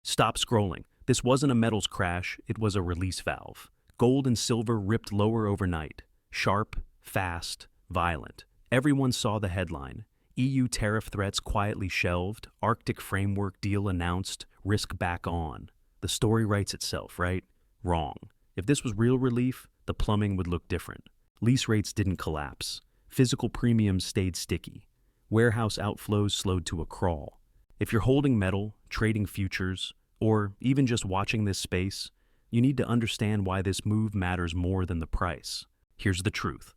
Stop scrolling. This wasn't a metals crash, it was a release valve. Gold and silver ripped lower overnight. Sharp, fast, violent. Everyone saw the headline. EU tariff threats quietly shelved, Arctic framework deal announced, risk back on. The story writes itself, right? Wrong. If this was real relief, the plumbing would look different. Lease rates didn't collapse. Physical premiums stayed sticky. Warehouse outflows slowed to a crawl. If you're holding metal, trading futures, or even just watching this space, you need to understand why this move matters more than the price. Here's the truth.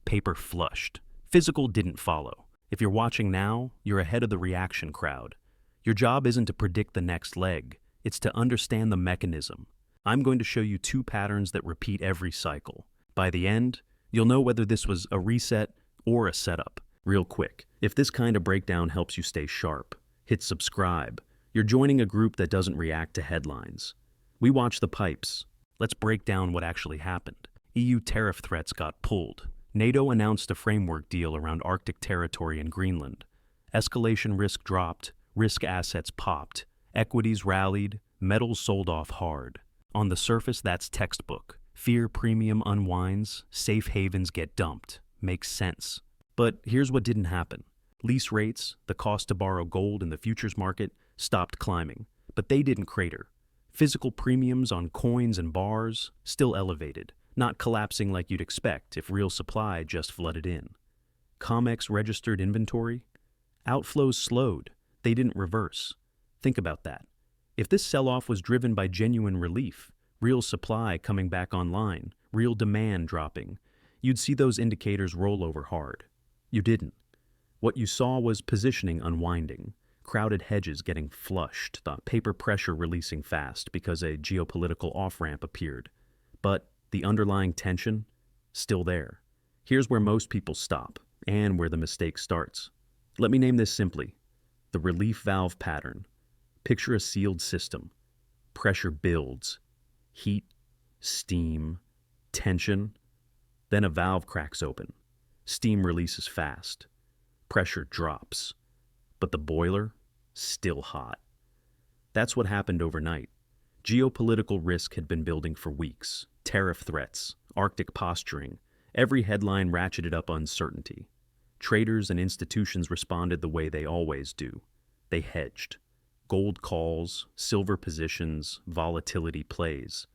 Paper flushed. Physical didn't follow. If you're watching now, you're ahead of the reaction crowd. Your job isn't to predict the next leg, it's to understand the mechanism. I'm going to show you two patterns that repeat every cycle. By the end, you'll know whether this was a reset or a setup. Real quick, if this kind of breakdown helps you stay sharp, hit subscribe. You're joining a group that doesn't react to headlines. We watch the pipes. Let's break down what actually happened. EU tariff threats got pulled. NATO announced a framework deal around Arctic territory in Greenland. Escalation risk dropped, risk assets popped, equities rallied, metals sold off hard. On the surface, that's textbook. Fear premium unwinds, safe havens get dumped. Makes sense. But here's what didn't happen. Lease rates, the cost to borrow gold in the futures market, stopped climbing, but they didn't crater. Physical premiums on coins and bars still elevated, not collapsing like you'd expect if real supply just flooded in. COMEX registered inventory? Outflows slowed. They didn't reverse. Think about that. If this sell-off was driven by genuine relief, real supply coming back online, real demand dropping, you'd see those indicators roll over hard. You didn't. What you saw was positioning unwinding, crowded hedges getting flushed, the paper pressure releasing fast because a geopolitical off-ramp appeared. But the underlying tension, still there. Here's where most people stop, and where the mistake starts. Let me name this simply: the relief valve pattern. Picture a sealed system. Pressure builds. Heat, steam, tension. Then a valve cracks open. Steam releases fast. Pressure drops. But the boiler, still hot. That's what happened overnight. Geopolitical risk had been building for weeks. Tariff threats, Arctic posturing, every headline ratcheted up uncertainty. Traders and institutions responded the way they always do. They hedged. Gold calls, silver positions, volatility plays.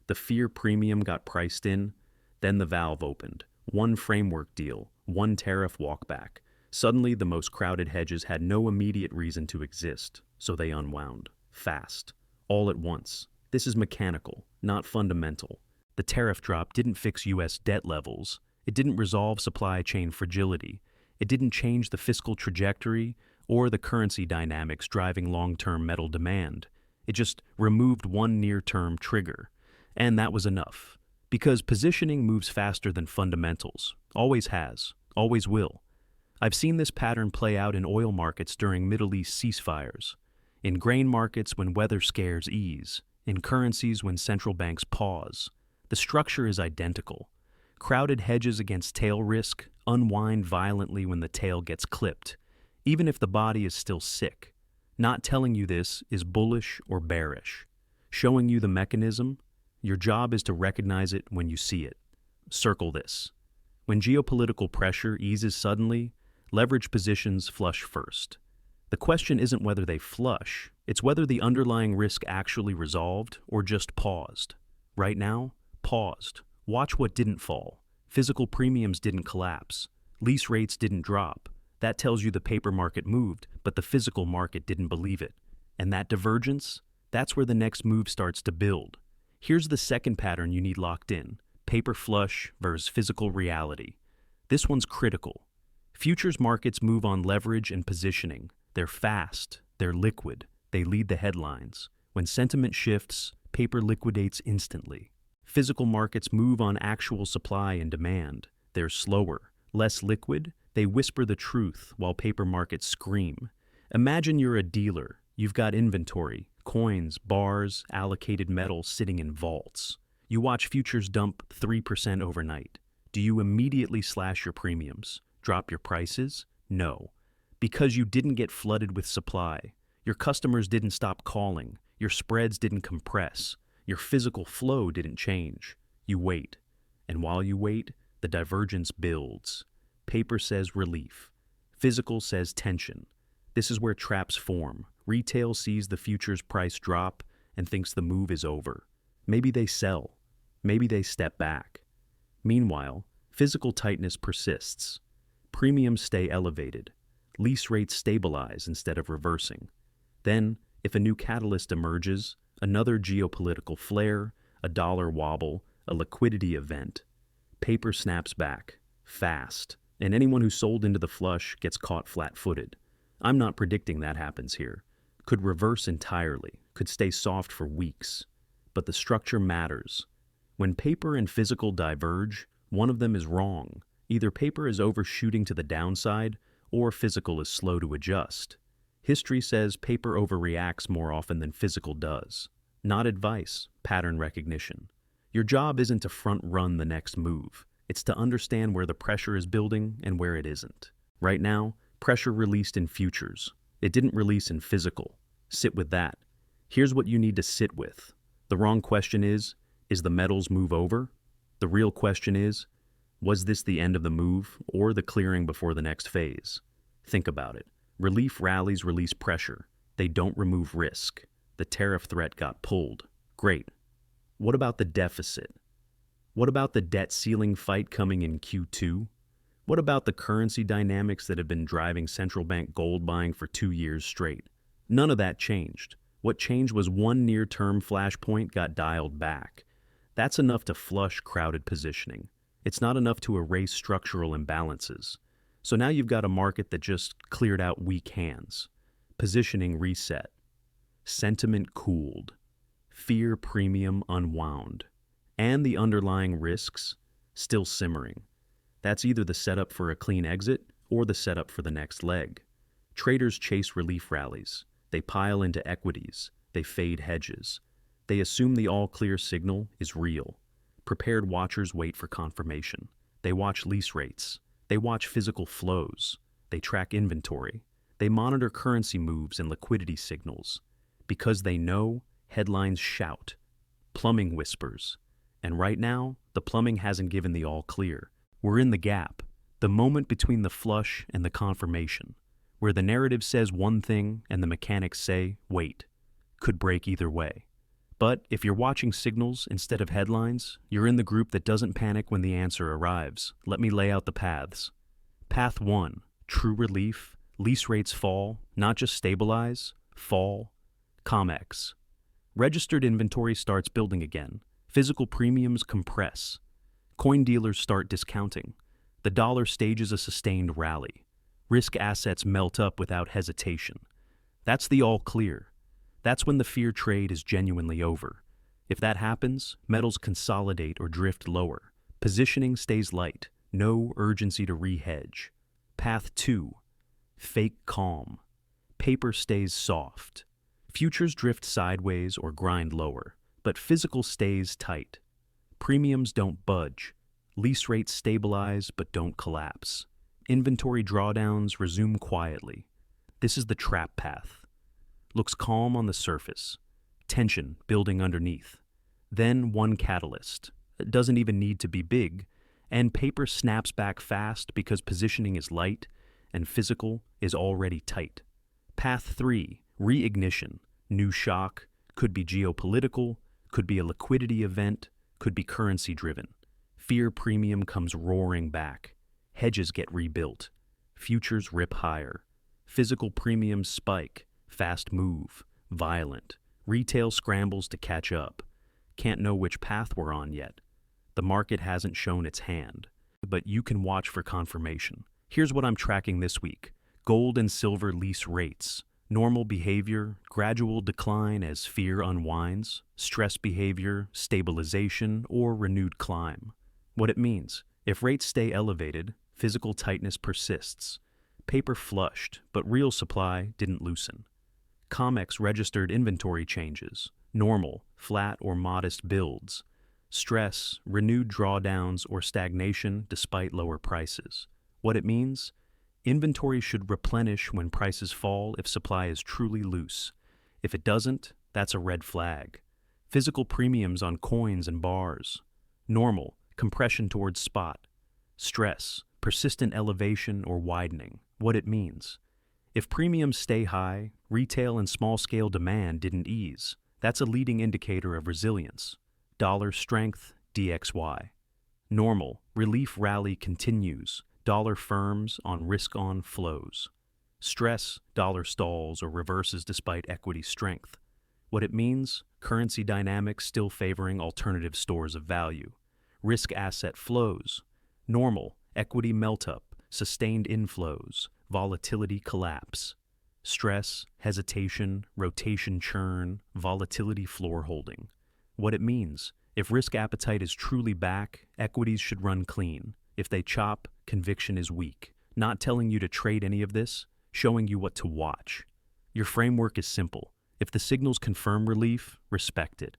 The fear premium got priced in, then the valve opened. One framework deal, one tariff walkback. Suddenly, the most crowded hedges had no immediate reason to exist, so they unwound. Fast. All at once. This is mechanical, not fundamental. The tariff drop didn't fix U.S. debt levels. It didn't resolve supply chain fragility. It didn't change the fiscal trajectory or the currency dynamics driving long-term metal demand. It just removed one near-term trigger. And that was enough. Because positioning moves faster than fundamentals. Always has. Always will. I've seen this pattern play out in oil markets during Middle East ceasefires, in grain markets when weather scares ease, in currencies when central banks pause. The structure is identical. Crowded hedges against tail risk unwind violently when the tail gets clipped, even if the body is still sick. Not telling you this is bullish or bearish. Showing you the mechanism, your job is to recognize it when you see it. Circle this. When geopolitical pressure eases suddenly, leverage positions flush first. The question isn't whether they flush, it's whether the underlying risk actually resolved or just paused. Right now, paused. Watch what didn't fall. Physical premiums didn't collapse. Lease rates didn't drop. That tells you the paper market moved, but the physical market didn't believe it. And that divergence? That's where the next move starts to build. Here's the second pattern you need locked in: paper flush versus physical reality. This one's critical. Futures markets move on leverage and positioning. They're fast, they're liquid, they lead the headlines. When sentiment shifts, paper liquidates instantly. Physical markets move on actual supply and demand. They're slower, less liquid, they whisper the truth while paper markets scream. Imagine you're a dealer. You've got inventory, coins, bars, allocated metal sitting in vaults. You watch futures dump 3% overnight. Do you immediately slash your premiums? Drop your prices? No. Because you didn't get flooded with supply. Your customers didn't stop calling. Your spreads didn't compress. Your physical flow didn't change. You wait. And while you wait, the divergence builds. Paper says relief. Physical says tension. This is where traps form. Retail sees the futures price drop and thinks the move is over. Maybe they sell. Maybe they step back. Meanwhile, physical tightness persists. Premiums stay elevated. Lease rates stabilize instead of reversing. Then, if a new catalyst emerges, another geopolitical flare, a dollar wobble, a liquidity event, paper snaps back, fast, and anyone who sold into the flush gets caught flat-footed. I'm not predicting that happens here. Could reverse entirely, could stay soft for weeks. But the structure matters. When paper and physical diverge, one of them is wrong. Either paper is overshooting to the downside, or physical is slow to adjust. History says paper overreacts more often than physical does. Not advice, pattern recognition. Your job isn't to front-run the next move. It's to understand where the pressure is building and where it isn't. Right now, pressure released in futures. It didn't release in physical. Sit with that. Here's what you need to sit with. The wrong question is the metals move over? The real question is, was this the end of the move or the clearing before the next phase? Think about it. Relief rallies release pressure. They don't remove risk. The tariff threat got pulled. Great. What about the deficit? What about the debt ceiling fight coming in Q2? What about the currency dynamics that have been driving central bank gold buying for 2 years straight? None of that changed. What changed was one near-term flashpoint got dialed back. That's enough to flush crowded positioning. It's not enough to erase structural imbalances. So now you've got a market that just cleared out weak hands. Positioning reset. Sentiment cooled. Fear premium unwound. And the underlying risks still simmering. That's either the setup for a clean exit or the setup for the next leg. Traders chase relief rallies. They pile into equities. They fade hedges. They assume the all-clear signal is real. Prepared watchers wait for confirmation. They watch lease rates. They watch physical flows. They track inventory. They monitor currency moves and liquidity signals. Because they know, headlines shout. Plumbing whispers. And right now, the plumbing hasn't given the all-clear. We're in the gap, the moment between the flush and the confirmation, where the narrative says one thing and the mechanics say, wait, could break either way. But if you're watching signals instead of headlines, you're in the group that doesn't panic when the answer arrives. Let me lay out the paths. Path 1, true relief, lease rates fall, not just stabilize, fall. COMEX. Registered inventory starts building again. Physical premiums compress. Coin dealers start discounting. The dollar stages a sustained rally. Risk assets melt up without hesitation. That's the all clear. That's when the fear trade is genuinely over. If that happens, metals consolidate or drift lower. Positioning stays light. No urgency to re-hedge. Path 2. Fake calm. Paper stays soft. Futures drift sideways or grind lower, but physical stays tight. Premiums don't budge. Lease rates stabilize but don't collapse. Inventory drawdowns resume quietly. This is the trap path. Looks calm on the surface. Tension building underneath. Then one catalyst. It doesn't even need to be big. And paper snaps back fast because positioning is light and physical is already tight. Path 3. Reignition. New shock. Could be geopolitical. Could be a liquidity event. Could be currency driven. Fear premium comes roaring back. Hedges get rebuilt. Futures rip higher. Physical premiums spike. Fast move. Violent. Retail scrambles to catch up. Can't know which path we're on yet. The market hasn't shown its hand, but you can watch for confirmation. Here's what I'm tracking this week. Gold and silver lease rates. Normal behavior, gradual decline as fear unwinds. Stress behavior, stabilization, or renewed climb. What it means: if rates stay elevated, physical tightness persists. Paper flushed, but real supply didn't loosen. COMEX registered inventory changes. Normal, flat or modest builds. Stress, renewed drawdowns or stagnation despite lower prices. What it means? Inventory should replenish when prices fall if supply is truly loose. If it doesn't, That's a red flag. Physical premiums on coins and bars. Normal, compression towards spot. Stress, persistent elevation or widening. What it means. If premiums stay high, retail and small-scale demand didn't ease. That's a leading indicator of resilience. Dollar strength, DXY. Normal, relief rally continues. Dollar firms on risk-on flows. Stress, dollar stalls or reverses despite equity strength. What it means, currency dynamics still favoring alternative stores of value. Risk asset flows. Normal, equity melt-up, sustained inflows, volatility collapse. Stress, hesitation, rotation churn, volatility floor holding. What it means, if risk appetite is truly back, equities should run clean. If they chop, conviction is weak. Not telling you to trade any of this, showing you what to watch. Your framework is simple. If the signals confirm relief, respect it.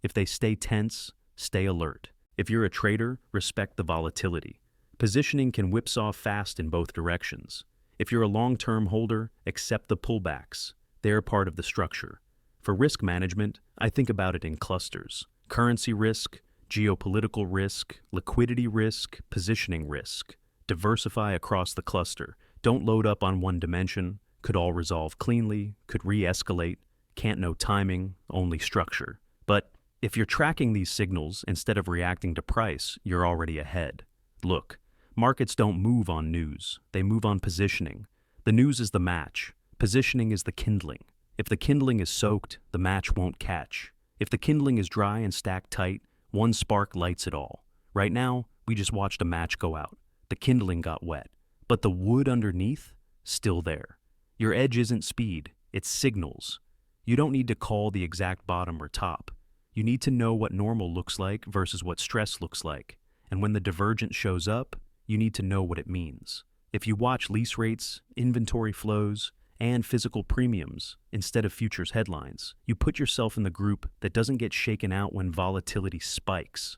If they stay tense, stay alert. If you're a trader, respect the volatility. Positioning can whipsaw fast in both directions. If you're a long-term holder, accept the pullbacks. They're part of the structure. For risk management, I think about it in clusters. Currency risk, geopolitical risk, liquidity risk, positioning risk. Diversify across the cluster. Don't load up on one dimension. Could all resolve cleanly, could re-escalate. Can't know timing, only structure. But if you're tracking these signals instead of reacting to price, you're already ahead. Look, markets don't move on news. They move on positioning. The news is the match. Positioning is the kindling. If the kindling is soaked, the match won't catch. If the kindling is dry and stacked tight, one spark lights it all. Right now, we just watched a match go out. The kindling got wet. But the wood underneath? Still there. Your edge isn't speed, it's signals. You don't need to call the exact bottom or top. You need to know what normal looks like versus what stress looks like. And when the divergence shows up, you need to know what it means. If you watch lease rates, inventory flows, and physical premiums instead of futures headlines, you put yourself in the group that doesn't get shaken out when volatility spikes.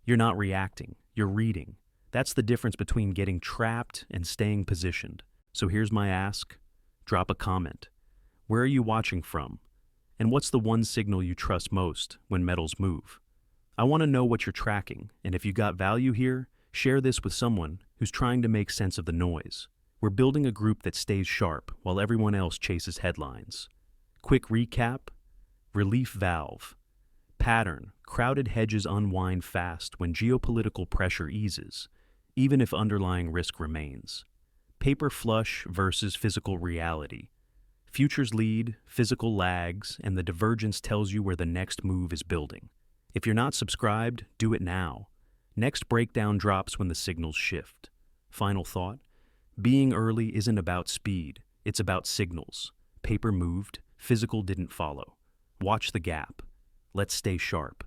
You're not reacting, you're reading. That's the difference between getting trapped and staying positioned. So here's my ask. Drop a comment. Where are you watching from? And what's the one signal you trust most when metals move? I want to know what you're tracking, and if you got value here, share this with someone who's trying to make sense of the noise. We're building a group that stays sharp while everyone else chases headlines. Quick recap. Relief valve. Pattern. Crowded hedges unwind fast when geopolitical pressure eases, even if underlying risk remains. Paper flush versus physical reality. Futures lead, physical lags, and the divergence tells you where the next move is building. If you're not subscribed, do it now. Next breakdown drops when the signals shift. Final thought. Being early isn't about speed, it's about signals. Paper moved, physical didn't follow. Watch the gap. Let's stay sharp.